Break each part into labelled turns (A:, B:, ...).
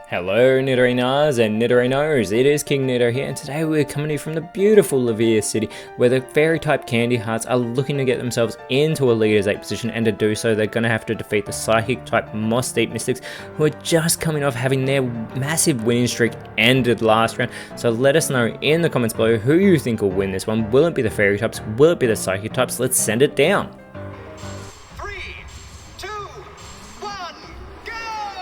A: Hello Nidorinas and Nidorinos, it is KingNido here, and today we're coming to you from the beautiful Levia City, where the fairy type candy hearts are looking to get themselves into a leader's 8 position, and to do so they're going to have to defeat the psychic type Moss Deep Mystics, who are just coming off having their massive winning streak ended last round. So let us know in the comments below who you think will win this one. Will it be the fairy types? Will it be the psychic types? Let's send it down.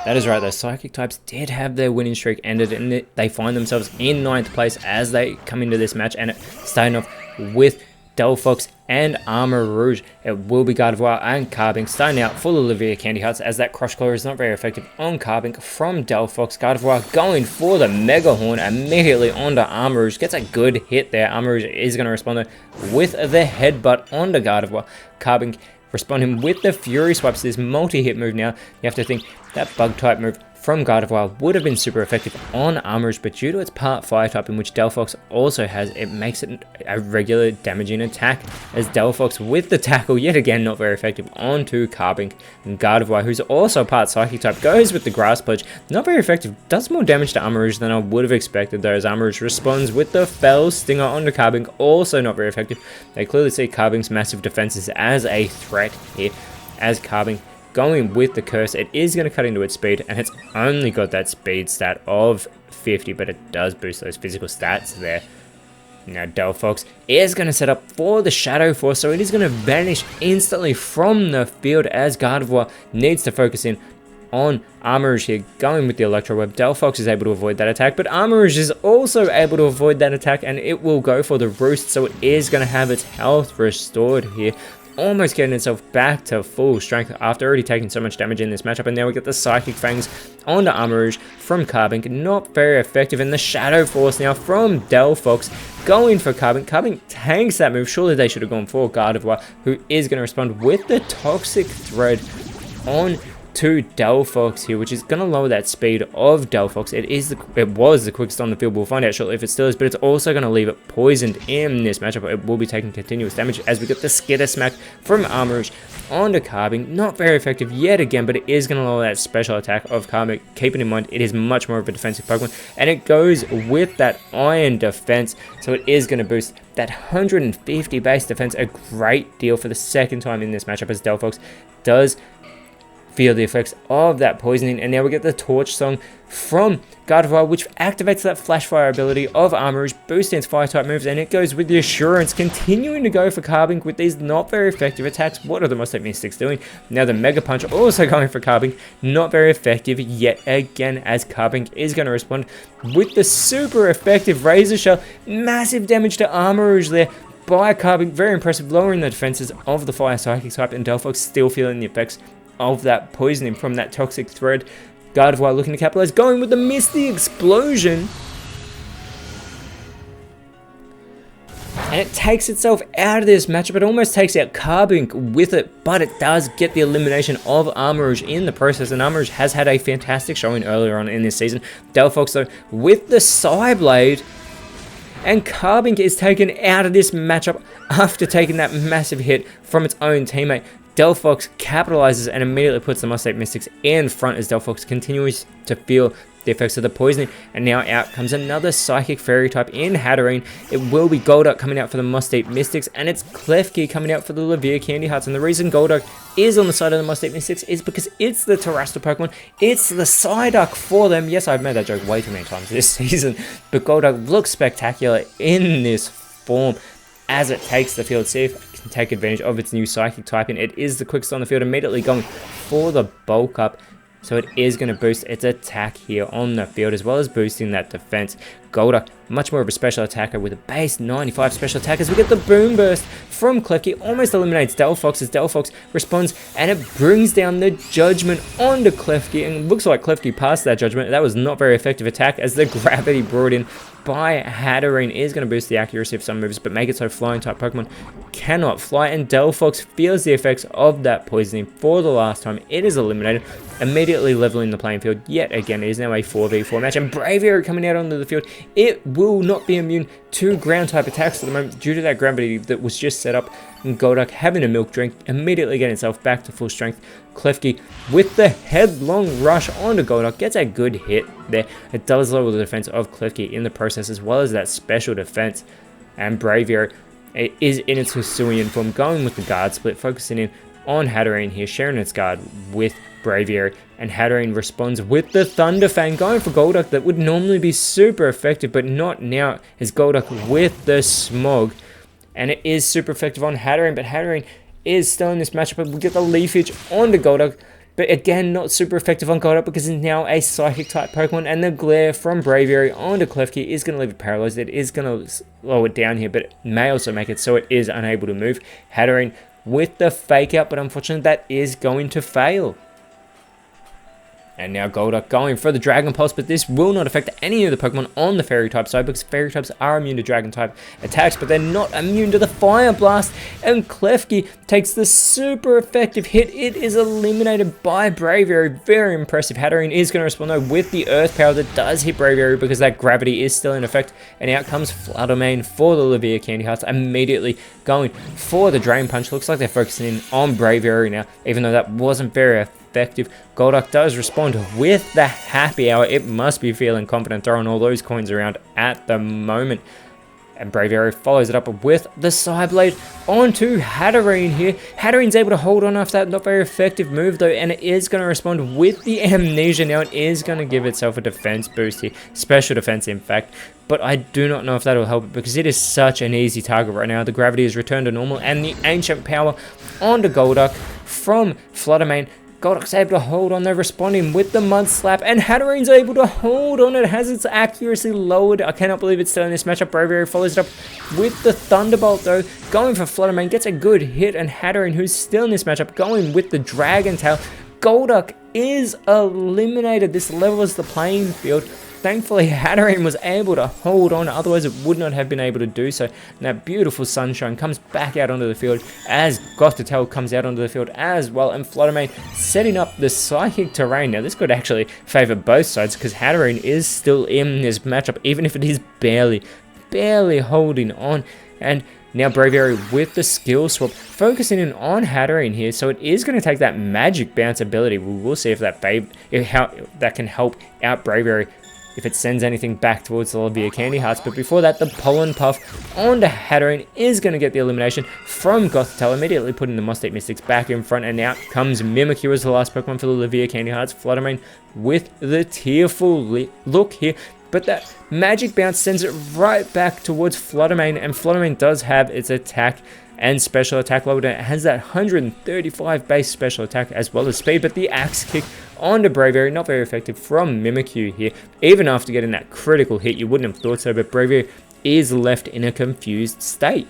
A: That is right, those psychic types did have their winning streak ended, and they find themselves in 9th place as they come into this match, and starting off with Delphox and Armor Rouge. It will be Gardevoir and Carbink starting out for the Levia Candy Hearts, as that Crush Claw is not very effective on Carbink from Delphox. Gardevoir going for the Mega Horn immediately onto Armor Rouge. Gets a good hit there. Armor Rouge is going to respond with the Headbutt onto Gardevoir. Carbink responding with the Fury Swipes, this multi-hit move now. You have to think that Bug type move from Gardevoir would have been super effective on Armor Rouge, but due to its part Fire type, in which Delphox also has, it makes it a regular damaging attack, as Delphox with the tackle, yet again not very effective, onto Carbink. And Gardevoir, who's also part Psychic type, goes with the Grass Pledge, not very effective, does more damage to Armor Rouge than I would have expected, though, as Armor Rouge responds with the Fell Stinger onto Carbink, also not very effective. They clearly see Carbink's massive defenses as a threat here, as Carbink going with the Curse. It is going to cut into its speed, and it's only got that speed stat of 50, but it does boost those physical stats there. Now Delphox is going to set up for the Shadow Force, so it is going to vanish instantly from the field, as Gardevoir needs to focus in on Armor Rouge here, going with the Electro Web. Delphox is able to avoid that attack, but Armor Rouge is also able to avoid that attack, and it will go for the Roost, so it is going to have its health restored here, almost getting itself back to full strength after already taking so much damage in this matchup. And now we get the Psychic Fangs onto Armor Rouge from Carbink, not very effective, and the Shadow Force now from Delphox going for Carbink. Carbink tanks that move. Surely they should have gone for Gardevoir, who is going to respond with the Toxic Thread on to Delphox here, which is going to lower that speed of Delphox. It was the quickest on the field. We'll find out shortly if it still is, but it's also going to leave it poisoned in this matchup. It will be taking continuous damage as we get the Skitter Smack from Armor Rouge onto Carbink. Not very effective yet again, but it is going to lower that special attack of Carbink. Keeping in mind, it is much more of a defensive Pokemon, and it goes with that Iron Defense, so it is going to boost that 150 base defense a great deal for the second time in this matchup, as Delphox does feel the effects of that poisoning. And now we get the Torch Song from Gardevoir, which activates that Flash Fire ability of Armor Rouge, boosting its Fire type moves, and it goes with the Assurance, continuing to go for Carbink with these not very effective attacks. What are the Moss Deep Mystics doing? Now the Mega Punch also going for Carbink, not very effective yet again, as Carbink is going to respond with the super effective Razor Shell. Massive damage to Armor Rouge there by Carbink, very impressive, lowering the defenses of the Fire Psychic type, and Delphox still feeling the effects of that poisoning from that Toxic Thread. Gardevoir looking to capitalize, going with the Misty Explosion, and it takes itself out of this matchup. It almost takes out Carbink with it, but it does get the elimination of Armor Rouge in the process, and Armor Rouge has had a fantastic showing earlier on in this season. Delphox, though, with the Psyblade, and Carbink is taken out of this matchup after taking that massive hit from its own teammate. Delphox capitalizes and immediately puts the Moss Deep Mystics in front, as Delphox continues to feel the effects of the poisoning. And now out comes another Psychic Fairy type in Hatterene. It will be Golduck coming out for the Moss Deep Mystics, and it's Klefki coming out for the Levia Candy Hearts. And the reason Golduck is on the side of the Moss Deep Mystics is because it's the Terrestrial Pokemon. It's the Psyduck for them. Yes, I've made that joke way too many times this season, but Golduck looks spectacular in this form as it takes the field. See if it can take advantage of its new Psychic typing. It is the quickest on the field, immediately going for the Bulk Up, so it is going to boost its attack here on the field, as well as boosting that defense. Golduck, much more of a special attacker with a base 95 special attack, as we get the Boom Burst from Klefki, almost eliminates Delphox, as Delphox responds, and it brings down the Judgment onto Klefki, and looks like Klefki passed that Judgment. That was not very effective attack, as the Gravity brought in by Hatterene is going to boost the accuracy of some moves, but make it so Flying type Pokemon cannot fly, and Delphox feels the effects of that poisoning for the last time. It is eliminated, immediately leveling the playing field yet again. It is now a 4v4 match, and Braviary coming out onto the field. It will not be immune to ground type attacks at the moment due to that gravity that was just set up. And Golduck having a milk drink, immediately getting itself back to full strength. Klefki with the headlong rush onto Golduck, gets a good hit there. It does lower the defense of Klefki in the process, as well as that special defense. And Braviary is in its Hisuian form, going with the guard split, focusing in on Hatterene here, sharing its guard with Braviary, and Hatterene responds with the Thunder Fang, going for Golduck that would normally be super effective, but not now, as Golduck with the Smog. And it is super effective on Hatterene, but Hatterene is still in this matchup, and we get the Leafage onto Golduck, but again, not super effective on Golduck because it's now a Psychic type Pokemon, and the Glare from Braviary onto Klefki is going to leave it paralyzed. It is going to slow it down here, but it may also make it so it is unable to move. Hatterene with the Fake Out, but unfortunately that is going to fail. And now Golduck going for the Dragon Pulse, but this will not affect any of the Pokemon on the Fairy type side, because Fairy types are immune to Dragon type attacks, but they're not immune to the Fire Blast. And Klefki takes the super effective hit. It is eliminated by Braviary. Very impressive. Hatterene is going to respond though with the Earth Power that does hit Braviary, because that gravity is still in effect. And out comes Fluttermane for the Levia Candy Hearts, immediately going for the Drain Punch. Looks like they're focusing in on Braviary now, even though that wasn't very effective. Golduck does respond with the Happy Hour. It must be feeling confident throwing all those coins around at the moment. And Braviary follows it up with the Psyblade onto Hatterene here. Hatterene's able to hold on after that not very effective move though, and it is going to respond with the Amnesia now. It is going to give itself a defense boost here, special defense in fact, but I do not know if that will help it because it is such an easy target right now. The gravity is returned to normal, and the Ancient Power onto Golduck from Fluttermane. Golduck's able to hold on there, responding with the Mud Slap, and Hatterene's able to hold on. It has its accuracy lowered. I cannot believe it's still in this matchup. Braviary follows it up with the Thunderbolt though, going for Fluttermane, gets a good hit, and Hatterene, who's still in this matchup, going with the Dragon Tail. Golduck is eliminated. This levels the playing field. Thankfully, Hatterene was able to hold on, otherwise it would not have been able to do so. And that beautiful Sunshine comes back out onto the field as Gothitelle comes out onto the field as well, and Fluttermane setting up the Psychic Terrain. Now, this could actually favor both sides because Hatterene is still in this matchup, even if it is barely holding on. And now Braviary with the Skill Swap, focusing in on Hatterene here, so it is going to take that Magic Bounce ability. We will see if that can help out Braviary, if it sends anything back towards the Levia Candy Hearts. But before that, the Pollen Puff onto Hatterene is going to get the elimination from Gothitelle, immediately putting the Mosstate Mystics back in front, and out comes Mimikyu as the last Pokemon for the Levia Candy Hearts. Fluttermane with the Tearful Look here, but that Magic Bounce sends it right back towards Fluttermane, and Fluttermane does have its attack and special attack lowered. It has that 135 base special attack as well as speed, but the Axe Kick onto Braviary, not very effective from Mimikyu here. Even after getting that critical hit, you wouldn't have thought so, but Braviary is left in a confused state.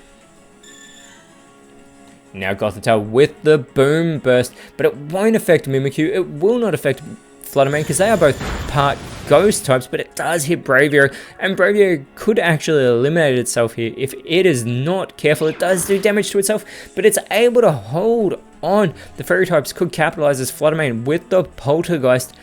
A: Now Gothitelle with the Boom Burst, but it won't affect Mimikyu. It will not affect Fluttermane because they are both part Ghost types, but it does hit Braviary, and Braviary could actually eliminate itself here if it is not careful. It does do damage to itself, but it's able to hold on. The Fairy types could capitalize as Fluttermane with the Poltergeist,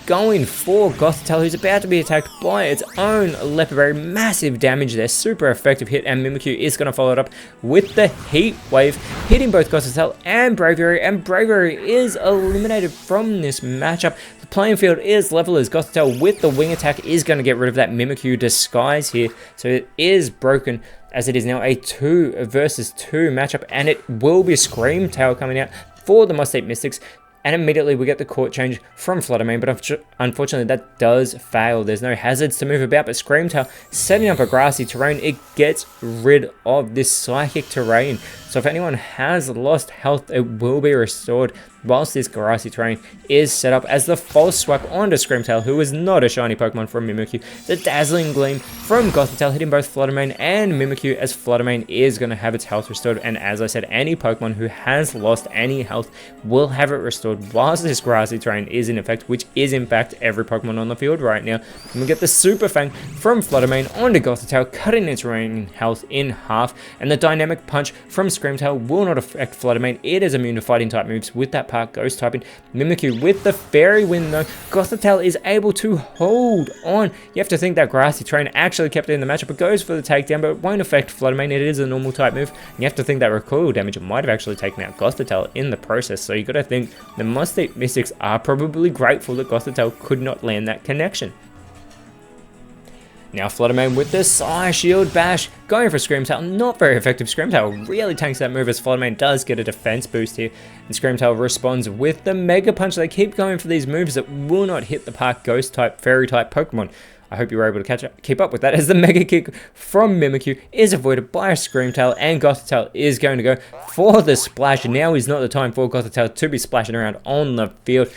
A: going for Gothitelle, who's about to be attacked by its own Leperberry. Massive damage there, super effective hit, and Mimikyu is going to follow it up with the Heat Wave, hitting both Gothitelle and Braviary is eliminated from this matchup. The playing field is level as Gothitelle with the Wing Attack is going to get rid of that Mimikyu disguise here, so it is broken as it is now a 2 versus 2 matchup, and it will be Scream Tail coming out for the Mosstate Mystics. And immediately we get the court change from Fluttermane, but unfortunately that does fail. There's no hazards to move about, but Scream Tail setting up a grassy terrain, it gets rid of this Psychic Terrain. So if anyone has lost health, it will be restored whilst this grassy terrain is set up as the False Swipe onto Scream Tail, who is not a shiny Pokemon from Mimikyu. The Dazzling Gleam from Gothitelle hitting both Fluttermane and Mimikyu, as Fluttermane is going to have its health restored. And as I said, any Pokemon who has lost any health will have it restored whilst this grassy terrain is in effect, which is in fact every Pokemon on the field right now. And we get the Super Fang from Fluttermane onto Gothitelle, cutting its remaining health in half. And the Dynamic Punch from Scream Tail will not affect Fluttermane. It is immune to fighting type moves with that Park Ghost typing. Mimikyu with the Fairy Wind though. Gothitelle is able to hold on. You have to think that Grassy Terrain actually kept it in the matchup. It goes for the takedown, but it won't affect Fluttermane. It is a normal type move. And you have to think that recoil damage might have actually taken out Gothitelle in the process. So you got to think the Must-Eat Mystics are probably grateful that Gothitelle could not land that connection. Now Fluttermane with the Psy Shield Bash, going for Screamtail. Not very effective. Screamtail really tanks that move as Fluttermane does get a defense boost here. And Screamtail responds with the Mega Punch. They keep going for these moves that will not hit the Park Ghost type, Fairy type Pokemon. I hope you were able to keep up with that, as the Mega Kick from Mimikyu is avoided by a Screamtail, and Gothitelle is going to go for the Splash. Now is not the time for Gothitelle to be splashing around on the field.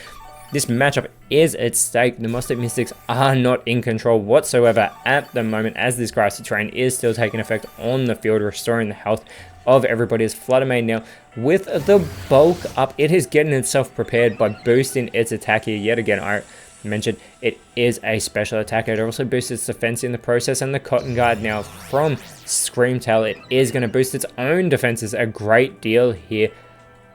A: This matchup is at stake. The Must-Eat Mystics are not in control whatsoever at the moment, as this Grassy Terrain is still taking effect on the field, restoring the health of everybody. As Fluttermane now, with the bulk up, it is getting itself prepared by boosting its attack here. Yet again, I mentioned it is a special attack. It also boosts its defense in the process, and the Cotton Guard now from Screamtail, it is going to boost its own defenses a great deal here.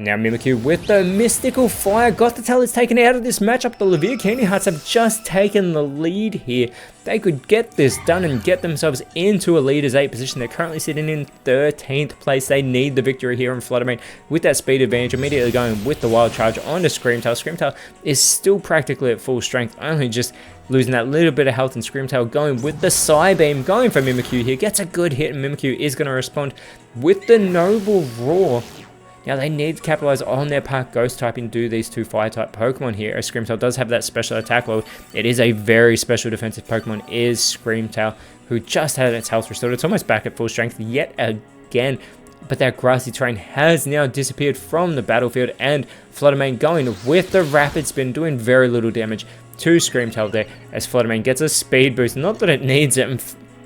A: Now Mimikyu with the Mystical Fire. Gothitelle is taken out of this matchup. The Levere Candy Hearts have just taken the lead here. They could get this done and get themselves into a Leaders 8 position. They're currently sitting in 13th place. They need the victory here on Fluttermane with that speed advantage. Immediately going with the Wild Charge onto Screamtail. Screamtail is still practically at full strength, only just losing that little bit of health, and Screamtail going with the Psybeam, going for Mimikyu here. Gets a good hit, and Mimikyu is going to respond with the Noble Roar. Now they need to capitalize on their Park Ghost typing, do these two Fire type Pokemon here, as Screamtail does have that special attack load. It is a very special defensive Pokemon, is Screamtail, who just had its health restored. It's almost back at full strength yet again, but that Grassy Terrain has now disappeared from the battlefield, and Fluttermane going with the Rapid Spin, doing very little damage to Screamtail there, as Fluttermane gets a speed boost. Not that it needs it, and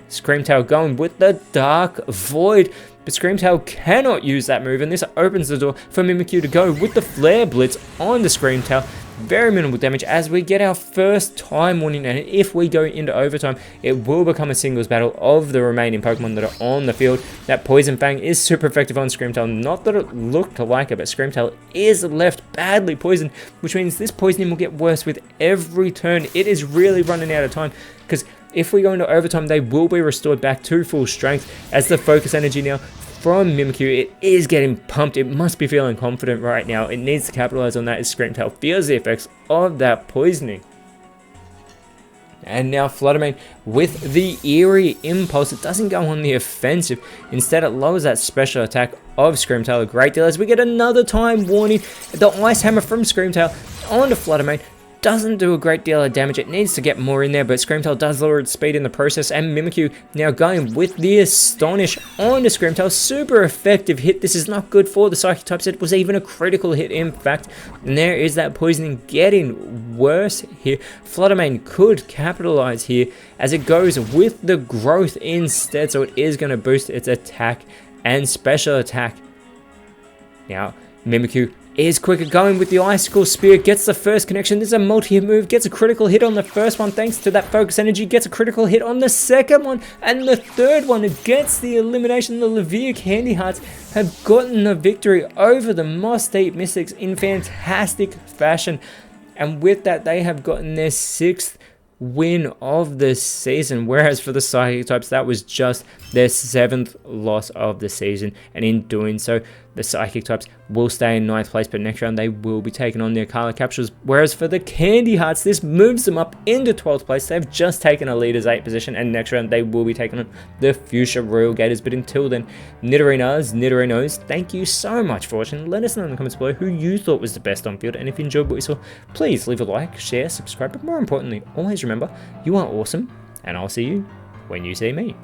A: Screamtail going with the Dark Void. But Screamtail cannot use that move, and this opens the door for Mimikyu to go with the Flare Blitz on the Screamtail. Very minimal damage as we get our first time warning, and if we go into overtime, it will become a singles battle of the remaining Pokemon that are on the field. That Poison Fang is super effective on Screamtail. Not that it looked like it, but Screamtail is left badly poisoned, which means this poisoning will get worse with every turn. It is really running out of time, because if we go into overtime, they will be restored back to full strength, as the Focus Energy now from Mimikyu, it is getting pumped. It must be feeling confident right now. It needs to capitalize on that as Screamtail feels the effects of that poisoning. And now Fluttermane with the Eerie Impulse. It doesn't go on the offensive. Instead, it lowers that special attack of Screamtail a great deal, as we get another time warning. The Ice Hammer from Screamtail onto Fluttermane doesn't do a great deal of damage. It needs to get more in there, but Screamtail does lower its speed in the process, and Mimikyu now going with the Astonish onto Screamtail. Super effective hit. This is not good for the Psychic types. It was even a critical hit, in fact. And there is that poisoning getting worse here. Fluttermane could capitalize here as it goes with the Growth instead, so it is going to boost its attack and special attack. Now, Mimikyu is quicker, going with the Icicle Spear, gets the first connection. This is a multi-hit move, gets a critical hit on the first one thanks to that Focus Energy, gets a critical hit on the second one, and the third one, it gets the elimination. The Levere Candy Hearts have gotten the victory over the Must-Eat Mystics in fantastic fashion, and with that, they have gotten their 6th win of the season, whereas for the Psychic types, that was just their 7th loss of the season, and in doing so, the Psychic types will stay in 9th place, but next round they will be taking on the Akala Capsules, whereas for the Candy Hearts, this moves them up into 12th place. They've just taken a Leaders 8 position, and next round they will be taking on the Fuchsia Royal Gators. But until then, Nidorinos, thank you so much for watching. Let us know in the comments below who you thought was the best on field, and if you enjoyed what you saw, please leave a like, share, subscribe, but more importantly, always remember, you are awesome, and I'll see you when you see me.